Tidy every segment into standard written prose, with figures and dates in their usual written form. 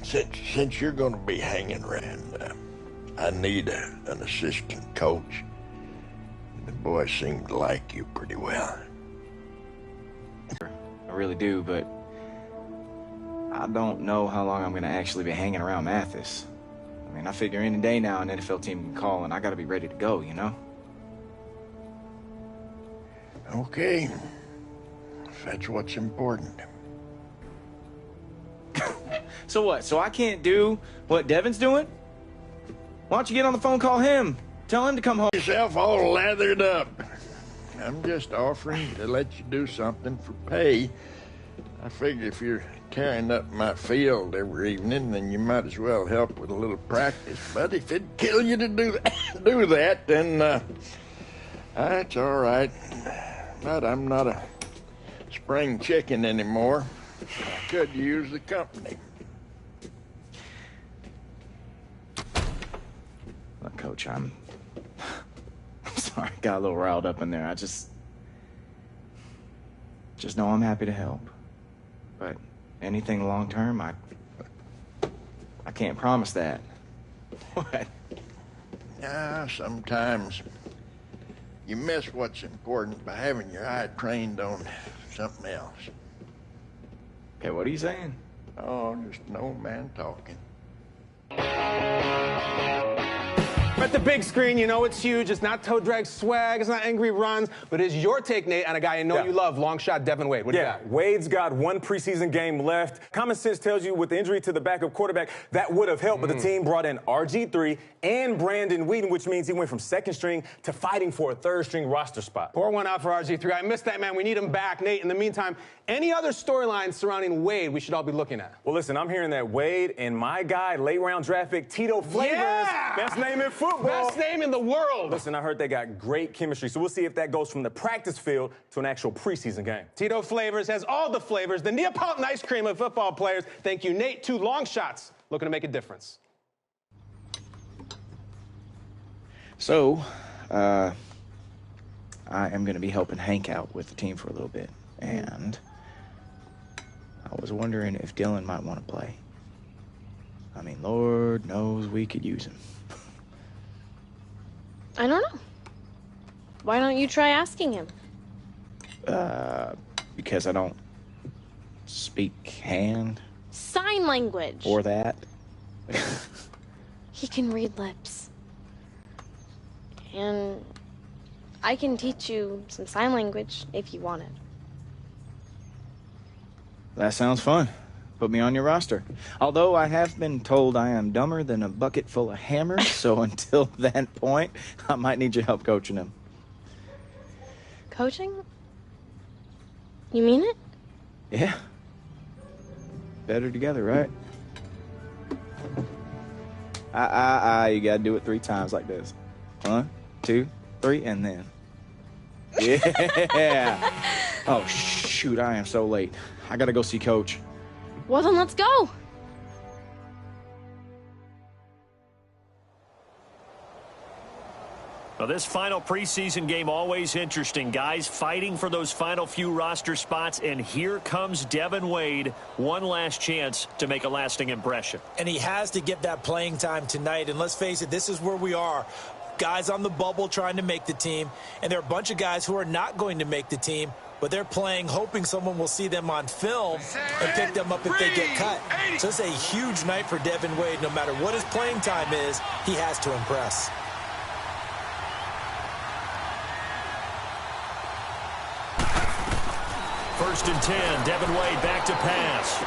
Since you're going to be hanging around, I need an assistant coach. The boys seem to like you pretty well. I really do, but I don't know how long I'm going to actually be hanging around Mathis. I mean, I figure any day now an NFL team can call, and I got to be ready to go, you know? Okay. If that's what's important. So what? So I can't do what Devin's doing? Why don't you get on the phone, call him? Tell him to come home. Yourself all lathered up. I'm just offering to let you do something for pay. I figure if you're tearing up my field every evening, then you might as well help with a little practice. But if it'd kill you to do that, then that's all right. But I'm not a spring chicken anymore. I could use the company. Look, Coach, I'm sorry, got a little riled up in there. I just know I'm happy to help. But anything long term, I can't promise that. What? Sometimes you miss what's important by having your eye trained on something else. Okay, what are you saying? Oh, just an old man talking. At the big screen, you know it's huge. It's not toe drag swag. It's not angry runs. But it's your take, Nate, on a guy you know you love, long shot Devin Wade. What do you got? Wade's got one preseason game left. Common sense tells you with the injury to the backup quarterback, that would have helped. But the team brought in RG3 and Brandon Whedon, which means he went from second string to fighting for a third string roster spot. Pour one out for RG3. I missed that, man. We need him back. Nate, in the meantime, any other storylines surrounding Wade we should all be looking at? Well, listen, I'm hearing that Wade and my guy, late round draft pick, Tito Flavors, best name in football. Best name in the world. Listen, I heard they got great chemistry, so we'll see if that goes from the practice field to an actual preseason game. Tito Flavors has all the flavors, the Neapolitan ice cream of football players. Thank you, Nate. 2 long shots looking to make a difference. So, I am going to be helping Hank out with the team for a little bit. And I was wondering if Dylan might want to play. I mean, Lord knows we could use him. I don't know. Why don't you try asking him? Because I don't speak hand. Sign language. Or that. He can read lips. And I can teach you some sign language if you want it. That sounds fun. Put me on your roster. Although I have been told I am dumber than a bucket full of hammers, so until that point, I might need your help coaching him. Coaching? You mean it? Yeah. Better together, right? You gotta do it 3 times like this. 1, 2, 3, and then. Yeah. Oh, shoot, I am so late. I gotta go see Coach. Well, then let's go. Well, this final preseason game, always interesting. Guys fighting for those final few roster spots, and here comes Devin Wade. One last chance to make a lasting impression. And he has to get that playing time tonight, and let's face it, this is where we are. Guys on the bubble trying to make the team, and there are a bunch of guys who are not going to make the team, but they're playing hoping someone will see them on film and pick them up if they get cut. So it's a huge night for Devin Wade. No matter what his playing time is, he has to impress. First and 10, Devin Wade back to pass.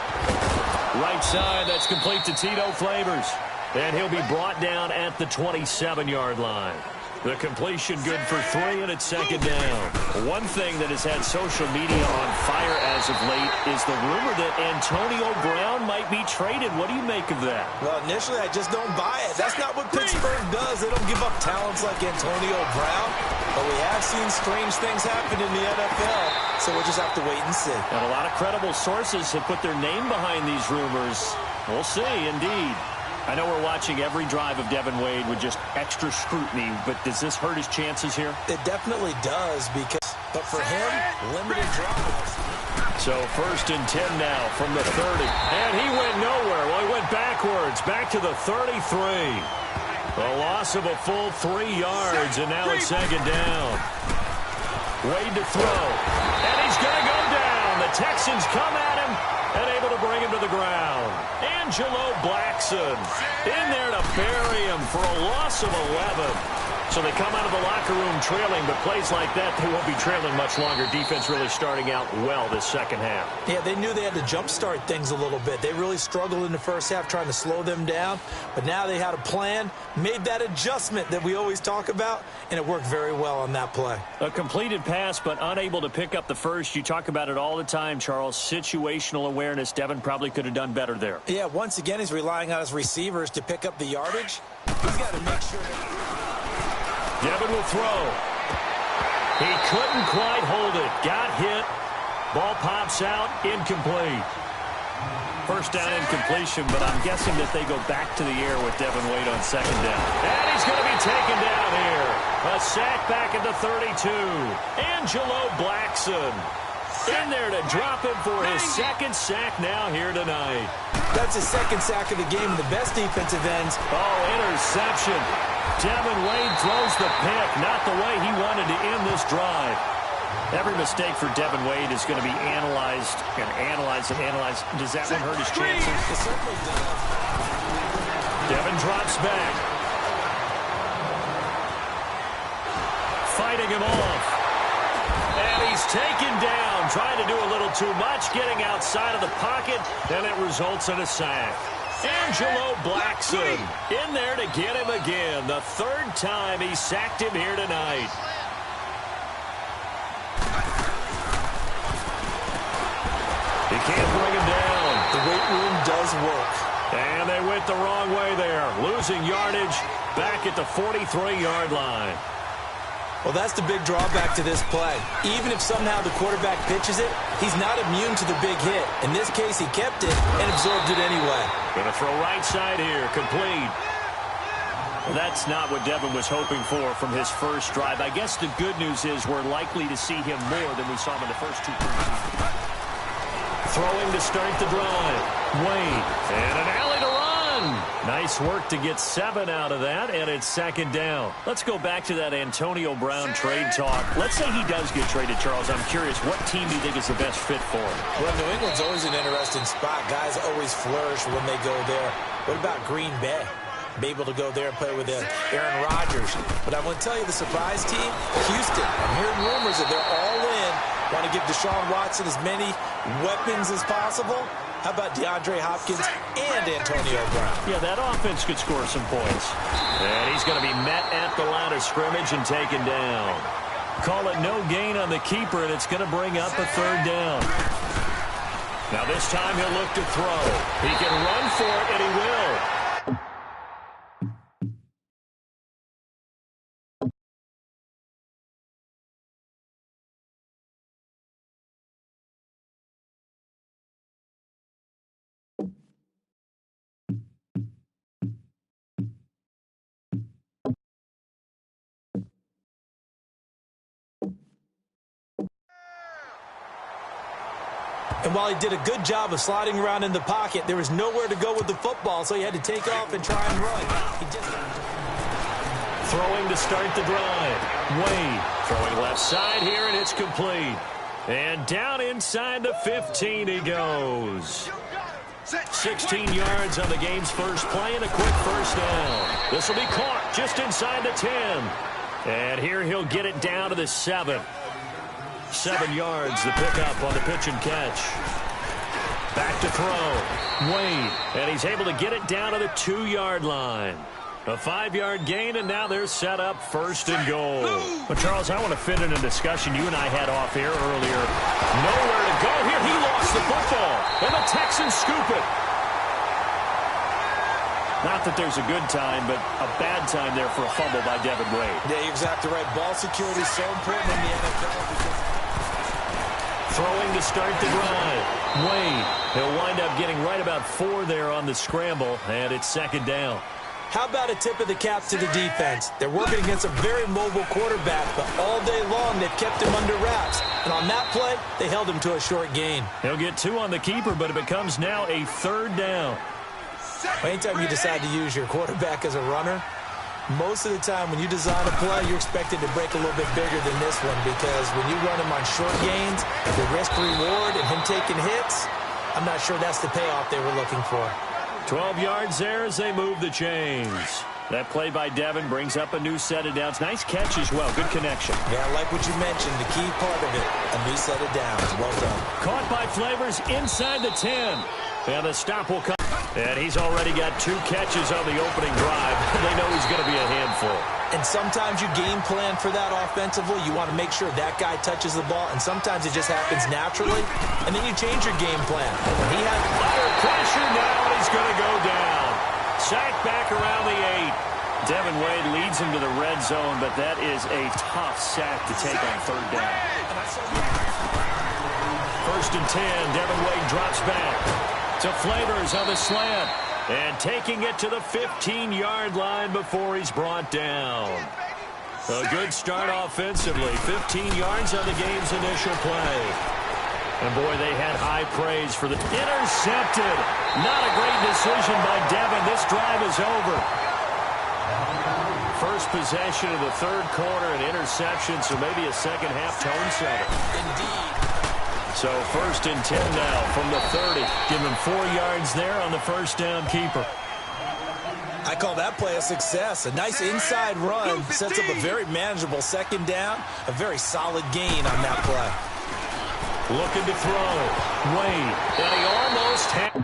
Right side, that's complete to Tito Flavors. And he'll be brought down at the 27-yard line. The completion good for 3, and it's second down. One thing that has had social media on fire as of late is the rumor that Antonio Brown might be traded. What do you make of that? Well, initially, I just don't buy it. That's not what Pittsburgh does. They don't give up talents like Antonio Brown. But we have seen strange things happen in the NFL, so we'll just have to wait and see. And a lot of credible sources have put their name behind these rumors. We'll see, indeed. I know we're watching every drive of Devin Wade with just extra scrutiny, but does this hurt his chances here? It definitely does, but for him, limited drives. So 1st and 10 now from the 30. And he went nowhere. Well, he went backwards, back to the 33. A loss of a full 3 yards, and now it's 2nd down. Wade to throw. And he's going to go down. The Texans come at him and able to bring him to the ground. Angelo Blackson in there to bury him for a loss of 11. So they come out of the locker room trailing, but plays like that, they won't be trailing much longer. Defense really starting out well this second half. Yeah, they knew they had to jumpstart things a little bit. They really struggled in the first half trying to slow them down, but now they had a plan, made that adjustment that we always talk about, and it worked very well on that play. A completed pass, but unable to pick up the first. You talk about it all the time, Charles. Situational awareness. Devin probably could have done better there. Yeah, once again, he's relying on his receivers to pick up the yardage. He's got to make sure that... Devin will throw. He couldn't quite hold it. Got hit. Ball pops out. Incomplete. First down incompletion, but I'm guessing that they go back to the air with Devin Wade on 2nd down. And he's going to be taken down here. A sack back at the 32. Angelo Blackson in there to drop him for his 2nd sack now here tonight. That's his 2nd sack of the game, and the best defensive ends. Oh, interception. Devin Wade throws the pick, not the way he wanted to end this drive. Every mistake for Devin Wade is going to be analyzed and analyzed and analyzed. Does that one hurt his chances? It certainly does. Devin drops back. Fighting him off. And he's taken down, trying to do a little too much, getting outside of the pocket, and it results in a sack. Angelo Blackson in there to get him again. The 3rd time he sacked him here tonight. He can't bring him down. The weight room does work. And they went the wrong way there. Losing yardage back at the 43-yard line. Well, that's the big drawback to this play. Even if somehow the quarterback pitches it, he's not immune to the big hit. In this case, he kept it and absorbed it anyway. Going to throw right side here, complete. Well, that's not what Devin was hoping for from his first drive. I guess the good news is we're likely to see him more than we saw him in the first 2 preseasons. Throwing to start the drive. Wade, and an alley to run. Nice work to get 7 out of that, and it's 2nd down. Let's go back to that Antonio Brown trade talk. Let's say he does get traded, Charles. I'm curious, what team do you think is the best fit for him? Well, New England's always an interesting spot. Guys always flourish when they go there. What about Green Bay? Be able to go there and play with Aaron Rodgers. But I want to tell you, the surprise team, Houston. I'm hearing rumors that they're all in. Want to give Deshaun Watson as many weapons as possible. How about DeAndre Hopkins and Antonio Brown? Yeah, that offense could score some points. And he's going to be met at the line of scrimmage and taken down. Call it no gain on the keeper, and it's going to bring up a 3rd down. Now this time he'll look to throw. He can run for it, and he will. And while he did a good job of sliding around in the pocket, there was nowhere to go with the football, so he had to take off and try and run. Throwing to start the drive. Wade throwing left side here, and it's complete. And down inside the 15 he goes. 16 yards on the game's first play and a quick first down. This will be caught just inside the 10. And here he'll get it down to the 7. 7 yards, the pickup on the pitch and catch. Back to throw. Wade, and he's able to get it down to the 2-yard line. A 5-yard gain, and now they're set up 1st and goal. But, Charles, I want to fit in a discussion you and I had off air earlier. Nowhere to go here. He lost the football, and the Texans scoop it. Not that there's a good time, but a bad time there for a fumble by Devin Wade. Yeah, you're exactly right. Ball security is so important in the NFL. Throwing to start the drive. Wade, he'll wind up getting right about 4 there on the scramble, and it's 2nd down. How about a tip of the cap to the defense? They're working against a very mobile quarterback, but all day long they've kept him under wraps. And on that play, they held him to a short gain. He'll get 2 on the keeper, but it becomes now a 3rd down. Anytime you decide to use your quarterback as a runner, most of the time when you design a play, you're expected to break a little bit bigger than this one, because when you run him on short gains, the risk-reward and him taking hits, I'm not sure that's the payoff they were looking for. 12 yards there as they move the chains. That play by Devin brings up a new set of downs. Nice catch as well. Good connection. Yeah, I like what you mentioned. The key part of it, a new set of downs. Well done. Caught by Flavors inside the 10. And the stop will come. And he's already got 2 catches on the opening drive. They know he's going to be a handful. And sometimes you game plan for that offensively. You want to make sure that guy touches the ball, and sometimes it just happens naturally, and then you change your game plan. When he had under pressure now, and he's going to go down. Sack back around the 8. Devin Wade leads him to the red zone, but that is a tough sack to take on 3rd down. 1st and 10, Devin Wade drops back to Flavors on the slant. And taking it to the 15-yard line before he's brought down. A good start offensively. 15 yards on the game's initial play. And, boy, they had high praise for the intercepted. Not a great decision by Devin. This drive is over. First possession of the 3rd quarter, an interception, so maybe a second-half tone setter. indeed. So 1st and 10 now from the 30. Give him 4 yards there on the 1st down keeper. I call that play a success. A nice inside run sets up a very manageable 2nd down. A very solid gain on that play. Looking to throw. Wade. And he almost had...